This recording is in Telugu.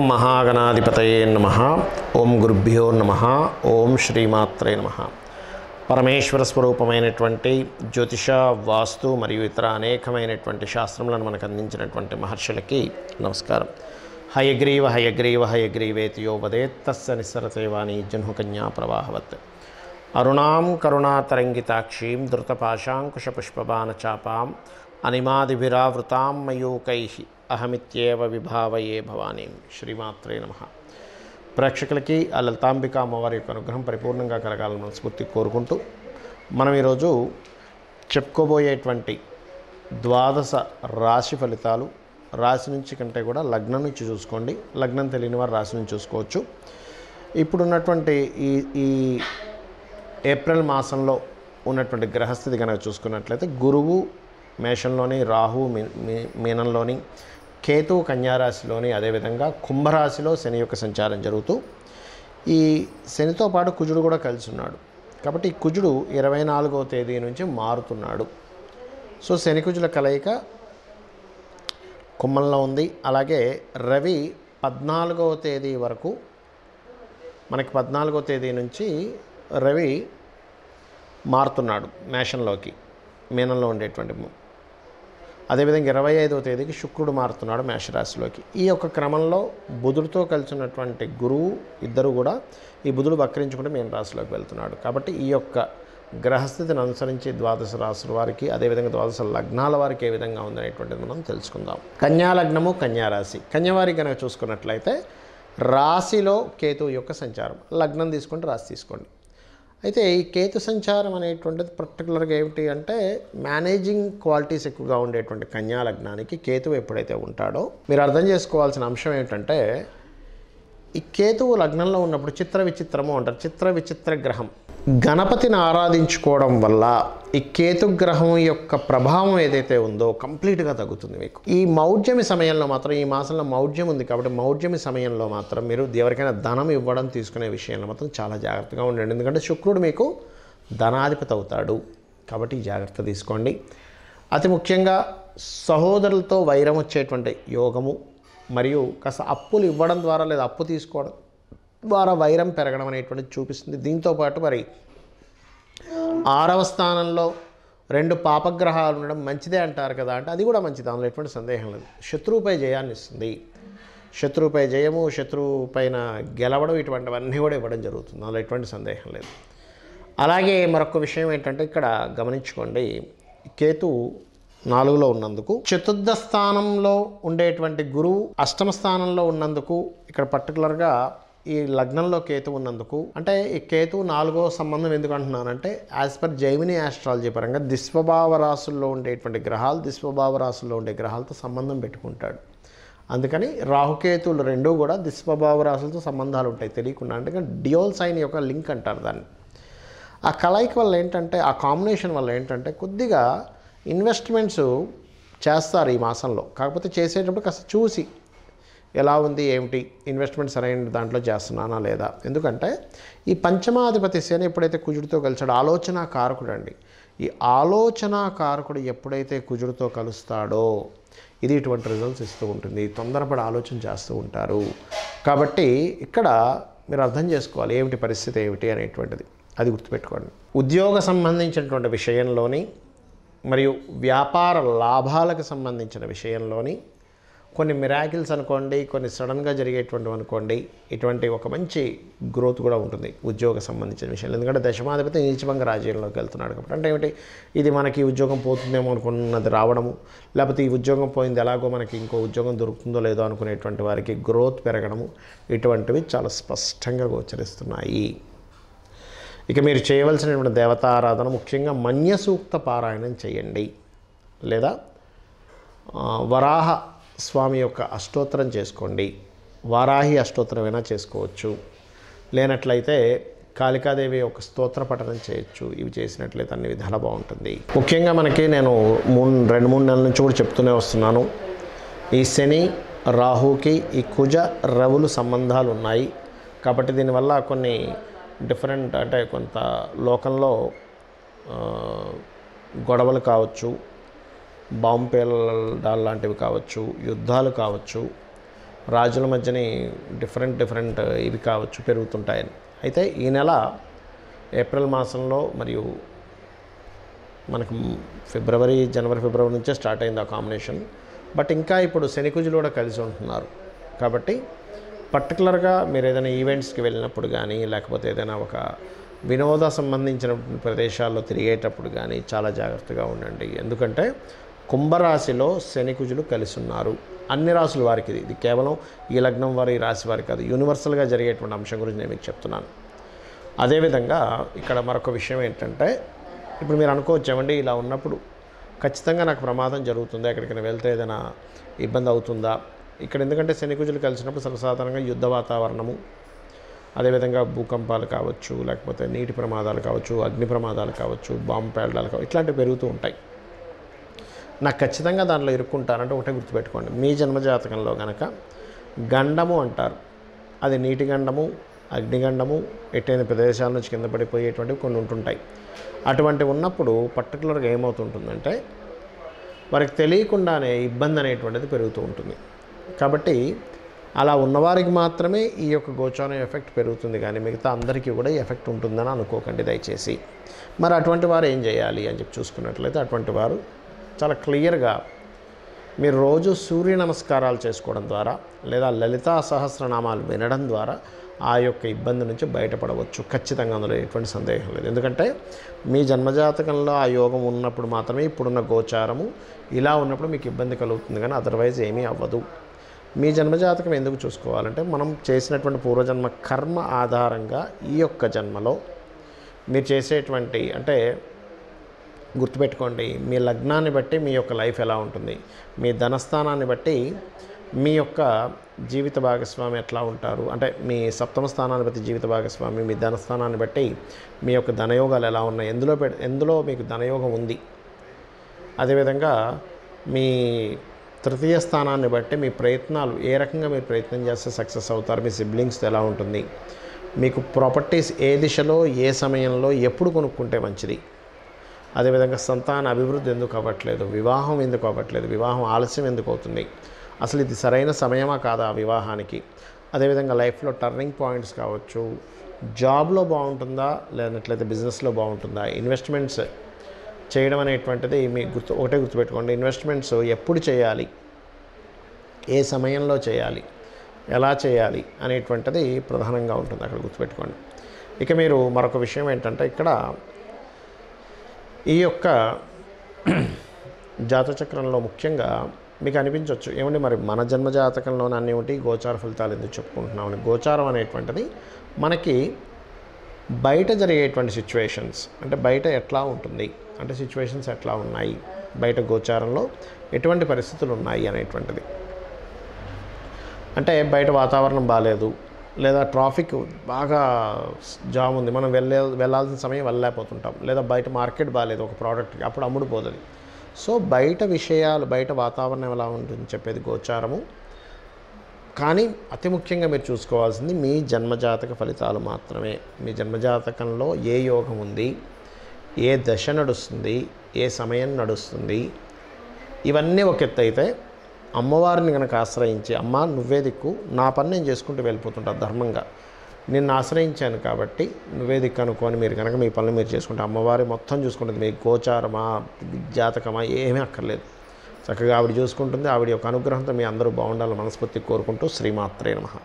మహాగణాధిపతయే నమః. ఓం గురుభ్యో నమః. ఓం శ్రీమాత్రే నమః. పరమేశ్వర స్వరూపమైనటువంటి జ్యోతిష, వాస్తు మరియు ఇతర అనేకమైనటువంటి శాస్త్రములను మనకు అందించినటువంటి మహర్షులకి నమస్కారం. హయగ్రీవ హయగ్రీవ హయగ్రీవేతి యో వదేత్ తస్య నిస్సరతే వాణి జహ్నుకన్యా ప్రవాహవత్. అరుణాం కరుణాతరంగితాక్షీం ధృతపాశాంకుశపుష్పబాణచాపాం అనిమాదిభిరావృతాం మయూకైః అహమిత్యేవ విభావయే భవానీం. శ్రీమాత్రే నమః. ప్రేక్షకులకి ఆ లలితాంబిక అమ్మవారి యొక్క అనుగ్రహం పరిపూర్ణంగా కలగాలని మనస్ఫూర్తి కోరుకుంటూ మనం ఈరోజు చెప్పుకోబోయేటువంటి ద్వాదశ రాశి ఫలితాలు రాశి నుంచి కంటే కూడా లగ్నం నుంచి చూసుకోండి. లగ్నం తెలియని వారు రాశి నుంచి చూసుకోవచ్చు. ఇప్పుడున్నటువంటి ఈ ఏప్రిల్ మాసంలో ఉన్నటువంటి గ్రహస్థితి కనుక చూసుకున్నట్లయితే గురువు మేషంలోని, రాహు మీనంలోని, కేతు కన్యారాశిలోని, అదేవిధంగా కుంభరాశిలో శని యొక్క సంచారం జరుగుతూ ఈ శనితో పాటు కుజుడు కూడా కలిసి ఉన్నాడు. కాబట్టి ఈ కుజుడు 24వ తేదీ నుంచి మారుతున్నాడు. సో శని కుజుల కలయిక కుంభంలో ఉంది. అలాగే రవి 14వ తేదీ వరకు, మనకి 14వ తేదీ నుంచి రవి మారుతున్నాడు మేషంలోకి, మీనంలో ఉండేటువంటి. అదేవిధంగా 25వ తేదీకి శుక్రుడు మారుతున్నాడు మేషరాశిలోకి. ఈ యొక్క క్రమంలో బుధుడితో కలిసినటువంటి గురువు ఇద్దరు కూడా, ఈ బుధుడు వక్రించుకుంటే మీన రాశిలోకి వెళ్తున్నాడు. కాబట్టి ఈ యొక్క గ్రహస్థితిని అనుసరించి ద్వాదశ రాశుల వారికి, అదేవిధంగా ద్వాదశ లగ్నాల వారికి ఏ విధంగా ఉందనేటువంటిది మనం తెలుసుకుందాం. కన్యా లగ్నము, కన్యారాశి. కన్యవారికి కనుక చూసుకున్నట్లయితే రాశిలో కేతు యొక్క సంచారం. లగ్నం తీసుకుంటే రాశి తీసుకోండి. అయితే ఈ కేతు సంచారం అనేటువంటిది పర్టికులర్గా ఏమిటి అంటే, మేనేజింగ్ క్వాలిటీస్ ఎక్కువగా ఉండేటువంటి కన్యా లగ్నానికి కేతువు ఎప్పుడైతే ఉంటాడో, మీరు అర్థం చేసుకోవాల్సిన అంశం ఏమిటంటే, ఈ కేతువు లగ్నంలో ఉన్నప్పుడు చిత్ర విచిత్రము అంటారు. చిత్ర విచిత్ర గ్రహం. గణపతిని ఆరాధించుకోవడం వల్ల ఈ కేతు గ్రహం యొక్క ప్రభావం ఏదైతే ఉందో కంప్లీట్గా తగ్గుతుంది మీకు. ఈ మౌఢ్యమి సమయంలో మాత్రం, ఈ మాసంలో మౌఢ్యం ఉంది కాబట్టి మౌఢ్యమి సమయంలో మాత్రం మీరు ఎవరికైనా ధనం ఇవ్వడం, తీసుకునే విషయంలో మాత్రం చాలా జాగ్రత్తగా ఉండండి. ఎందుకంటే శుక్రుడు మీకు ధనాధిపతి అవుతాడు. కాబట్టి ఈ జాగ్రత్త తీసుకోండి. అతి ముఖ్యంగా సహోదరులతో వైరం వచ్చేటువంటి యోగము, మరియు కాస్త అప్పులు ఇవ్వడం ద్వారా లేదా అప్పు తీసుకోవడం ద్వారా వైరం పెరగడం అనేటువంటిది చూపిస్తుంది. దీంతోపాటు మరి 6వ స్థానంలో 2 పాపగ్రహాలు ఉండడం మంచిదే అంటారు కదా, అంటే అది కూడా మంచిది, అందులో ఎటువంటి సందేహం లేదు. శత్రువుపై జయాన్ని ఇస్తుంది. శత్రువుపై జయము, శత్రువు పైన గెలవడం, ఇటువంటివన్నీ కూడా ఇవ్వడం జరుగుతుంది, అందులో ఎటువంటి సందేహం లేదు. అలాగే మరొక విషయం ఏంటంటే, ఇక్కడ గమనించుకోండి, కేతు 4లో ఉన్నందుకు, చతుర్థ స్థానంలో ఉండేటువంటి గురువు 8వ స్థానంలో ఉన్నందుకు, ఇక్కడ పర్టికులర్గా ఈ లగ్నంలో కేతు ఉన్నందుకు, అంటే ఈ కేతు 4వ సంబంధం ఎందుకు అంటున్నానంటే, యాజ్ పర్ జైమిని ఆస్ట్రాలజీ పరంగా దిస్వభావ రాశుల్లో ఉండేటువంటి గ్రహాలు దిస్వభావ రాశుల్లో ఉండే గ్రహాలతో సంబంధం పెట్టుకుంటాడు. అందుకని రాహుకేతువులు రెండూ కూడా దిస్వభావ రాశులతో సంబంధాలు ఉంటాయి తెలియకుండా. అంటే డ్యూయల్ సైన్ యొక్క లింక్ అంటారు దాన్ని. ఆ కలయిక వల్ల ఏంటంటే, ఆ కాంబినేషన్ వల్ల ఏంటంటే కొద్దిగా ఇన్వెస్ట్మెంట్స్ చేస్తారు ఈ మాసంలో. కాకపోతే చేసేటప్పుడు కాస్త చూసి ఎలా ఉంది ఏమిటి, ఇన్వెస్ట్మెంట్ సరైన దాంట్లో చేస్తున్నానా లేదా. ఎందుకంటే ఈ పంచమాధిపతి శని ఎప్పుడైతే కుజుడితో కలిసాడో, ఆలోచన కారకుడు అండి. ఈ ఆలోచన కారకుడు ఎప్పుడైతే కుజుడితో కలుస్తాడో ఇది ఇటువంటి రిజల్ట్స్ ఇస్తూ ఉంటుంది. తొందరపడి ఆలోచన చేస్తూ ఉంటారు. కాబట్టి ఇక్కడ మీరు అర్థం చేసుకోవాలి ఏమిటి పరిస్థితి ఏమిటి అనేటువంటిది, అది గుర్తుపెట్టుకోండి. ఉద్యోగ సంబంధించినటువంటి విషయంలోని మరియు వ్యాపార లాభాలకు సంబంధించిన విషయంలోని కొన్ని మిరాకిల్స్ అనుకోండి, కొన్ని సడన్గా జరిగేటువంటివి అనుకోండి, ఇటువంటి ఒక మంచి గ్రోత్ కూడా ఉంటుంది ఉద్యోగ సంబంధించిన విషయాలు. ఎందుకంటే దశమాధిపతి నీచభంగ రాజ్యంలోకి వెళ్తున్నాడు కాబట్టి, అంటే ఏమిటి, ఇది మనకి ఉద్యోగం పోతుందేమో అనుకున్నది రావడము, లేకపోతే ఈ ఉద్యోగం పోయింది ఎలాగో మనకి ఇంకో ఉద్యోగం దొరుకుతుందో లేదో అనుకునేటువంటి వారికి గ్రోత్ పెరగడము, ఇటువంటివి చాలా స్పష్టంగా గోచరిస్తున్నాయి. ఇక మీరు చేయవలసినటువంటి దేవతారాధన ముఖ్యంగా మన్య సూక్త పారాయణం చేయండి, లేదా వరాహ స్వామి యొక్క అష్టోత్తరం చేసుకోండి. వారాహి అష్టోత్తరమైనా చేసుకోవచ్చు. లేనట్లయితే కాళికాదేవి యొక్క స్తోత్ర పఠనం చేయొచ్చు. ఇవి చేసినట్లయితే అన్ని విధాలా బాగుంటుంది. ముఖ్యంగా మనకి నేను 2-3 నెలల నుంచి కూడా చెప్తూనే వస్తున్నాను, ఈ శని రాహుకి ఈ కుజ రవులు సంబంధాలు ఉన్నాయి. కాబట్టి దీనివల్ల కొన్ని డిఫరెంట్, అంటే కొంత లోకంలో గొడవలు కావచ్చు, బాంబు పేలడాలు లాంటివి కావచ్చు, యుద్ధాలు కావచ్చు, రాజుల మధ్యని డిఫరెంట్ ఇవి కావచ్చు పెరుగుతుంటాయని. అయితే ఈ నెల ఏప్రిల్ మాసంలో మరియు మనకు జనవరి ఫిబ్రవరి నుంచే స్టార్ట్ అయింది ఆ కాంబినేషన్. బట్ ఇంకా ఇప్పుడు శనికుజులు కూడా కలిసి ఉంటున్నారు. కాబట్టి పర్టికులర్గా మీరు ఏదైనా ఈవెంట్స్కి వెళ్ళినప్పుడు కానీ, లేకపోతే ఏదైనా ఒక వినోద సంబంధించిన ప్రదేశాల్లో తిరిగేటప్పుడు కానీ చాలా జాగ్రత్తగా ఉండండి. ఎందుకంటే కుంభరాశిలో శనికుజులు కలిసి ఉన్నారు. అన్ని రాశుల వారికి ఇది కేవలం ఈ లగ్నం వారి ఈ రాశి వారికి కాదు, యూనివర్సల్గా జరిగేటువంటి అంశం గురించి నేను మీకు చెప్తున్నాను. అదేవిధంగా ఇక్కడ మరొక విషయం ఏంటంటే, ఇప్పుడు మీరు అనుకోవచ్చు ఏమండి ఇలా ఉన్నప్పుడు ఖచ్చితంగా నాకు ప్రమాదం జరుగుతుందా, ఎక్కడికైనా వెళ్తే ఏదైనా ఇబ్బంది అవుతుందా? ఇక్కడ ఎందుకంటే శనికుజులు కలిసినప్పుడు సర్వసాధారణంగా యుద్ధ వాతావరణము, అదేవిధంగా భూకంపాలు కావచ్చు, లేకపోతే నీటి ప్రమాదాలు కావచ్చు, అగ్ని ప్రమాదాలు కావచ్చు, బాంబు పేలడాలు కావచ్చు, ఇట్లాంటివి పెరుగుతూ ఉంటాయి. నాకు ఖచ్చితంగా దాంట్లో ఇరుక్కుంటానంటే ఒకటే గుర్తుపెట్టుకోండి, మీ జన్మజాతకంలో కనుక గండము అంటారు, అది నీటి గండము, అగ్నిగండము, ఎట్టైన ప్రదేశాల నుంచి కింద పడిపోయేటువంటివి కొన్ని ఉంటుంటాయి. అటువంటివి ఉన్నప్పుడు పర్టికులర్గా ఏమవుతుంటుందంటే వారికి తెలియకుండానే ఇబ్బంది అనేటువంటిది పెరుగుతూ ఉంటుంది. కాబట్టి అలా ఉన్నవారికి మాత్రమే ఈ యొక్క గోచారం ఎఫెక్ట్ పెరుగుతుంది, కానీ మిగతా అందరికీ కూడా ఎఫెక్ట్ ఉంటుందని అనుకోకండి దయచేసి. మరి అటువంటి వారు ఏం చేయాలి అని చెప్పి చూసుకున్నట్లయితే, అటువంటి వారు చాలా క్లియర్గా మీరు రోజు సూర్య నమస్కారాలు చేసుకోవడం ద్వారా లేదా లలితా సహస్రనామాలు వినడం ద్వారా ఆ యొక్క ఇబ్బంది నుంచి బయటపడవచ్చు. ఖచ్చితంగా అందులో ఎటువంటి సందేహం లేదు. ఎందుకంటే మీ జన్మజాతకంలో ఆ యోగం ఉన్నప్పుడు మాత్రమే ఇప్పుడున్న గోచారము ఇలా ఉన్నప్పుడు మీకు ఇబ్బంది కలుగుతుంది, కానీ అదర్వైజ్ ఏమీ అవ్వదు. మీ జన్మజాతకం ఎందుకు చూసుకోవాలంటే, మనం చేసినటువంటి పూర్వజన్మ కర్మ ఆధారంగా ఈ యొక్క జన్మలో మీరు చేసేటువంటి, అంటే గుర్తుపెట్టుకోండి, మీ లగ్నాన్ని బట్టి మీ యొక్క లైఫ్ ఎలా ఉంటుంది, మీ ధనస్థానాన్ని బట్టి మీ యొక్క జీవిత భాగస్వామి ఎట్లా ఉంటారు, అంటే మీ సప్తమ స్థానాన్ని బట్టి జీవిత భాగస్వామి, మీ ధనస్థానాన్ని బట్టి మీ యొక్క ధనయోగాలు ఎలా ఉన్నాయి, ఎందులో మీకు ధనయోగం ఉంది. అదేవిధంగా మీ తృతీయ స్థానాన్ని బట్టి మీ ప్రయత్నాలు ఏ రకంగా మీరు ప్రయత్నం చేస్తే సక్సెస్ అవుతారు, మీ సిబ్లింగ్స్తో ఎలా ఉంటుంది, మీకు ప్రాపర్టీస్ ఏ దిశలో ఏ సమయంలో ఎప్పుడు కొనుక్కుంటే మంచిది, అదేవిధంగా సంతాన అభివృద్ధి ఎందుకు అవ్వట్లేదు, వివాహం ఎందుకు అవ్వట్లేదు, వివాహం ఆలస్యం ఎందుకు అవుతుంది, అసలు ఇది సరైన సమయమా కాదా వివాహానికి, అదేవిధంగా లైఫ్లో టర్నింగ్ పాయింట్స్ కావచ్చు, జాబ్లో బాగుంటుందా లేనట్లయితే బిజినెస్లో బాగుంటుందా, ఇన్వెస్ట్మెంట్స్ చేయడం అనేటువంటిది మీ ఒకటే గుర్తుపెట్టుకోండి, ఇన్వెస్ట్మెంట్స్ ఎప్పుడు చేయాలి, ఏ సమయంలో చేయాలి, ఎలా చేయాలి అనేటువంటిది ప్రధానంగా ఉంటుంది అక్కడ గుర్తుపెట్టుకోండి. ఇక మీరు మరొక విషయం ఏంటంటే, ఇక్కడ ఈ యొక్క జాతచక్రంలో ముఖ్యంగా మీకు అనిపించవచ్చు ఏమండి మరి మన జన్మ జాతకంలోనే అన్నీ ఉంటే గోచార ఫలితాలు ఎందుకు చెప్పుకుంటున్నామని. గోచారం అనేటువంటిది మనకి బయట జరిగేటువంటి సిచ్యువేషన్స్, అంటే బయట ఎట్లా ఉంటుంది, అంటే సిచ్యువేషన్స్ ఎట్లా ఉన్నాయి, బయట గోచారంలో ఎటువంటి పరిస్థితులు ఉన్నాయి అనేటువంటిది. అంటే బయట వాతావరణం బాగాలేదు, లేదా ట్రాఫిక్ బాగా జామ్ ఉంది, మనం వెళ్ళాల్సిన సమయం వెళ్ళలేకపోతుంటాం, లేదా బయట మార్కెట్ బాగాలేదు ఒక ప్రోడక్ట్కి, అప్పుడు అమ్ముడుపోతుంది. సో బయట విషయాలు, బయట వాతావరణం ఎలా ఉంటుంది చెప్పేది గోచారము. కానీ అతి ముఖ్యంగా మీరు చూసుకోవాల్సింది మీ జన్మజాతక ఫలితాలు మాత్రమే. మీ జన్మజాతకంలో ఏ యోగం ఉంది, ఏ దశ నడుస్తుంది, ఏ సమయం నడుస్తుంది, ఇవన్నీ ఒక ఎత్తు అయితే అమ్మవారిని కనుక ఆశ్రయించి, అమ్మ నువ్వే దిక్కు, నా పని నేను చేసుకుంటూ వెళ్ళిపోతుంటా ధర్మంగా, నిన్ను ఆశ్రయించాను కాబట్టి నువ్వే దిక్కు అనుకొని మీరు కనుక మీ పనులు మీరు చేసుకుంటే అమ్మవారి మొత్తం చూసుకుంటుంది. మీ గోచారమా జాతకమా ఏమీ అక్కర్లేదు, చక్కగా ఆవిడ చూసుకుంటుంది. ఆవిడ యొక్క అనుగ్రహంతో మీ అందరూ బాగుండాలని మనస్ఫూర్తిగా కోరుకుంటూ శ్రీమాత్రే నమః.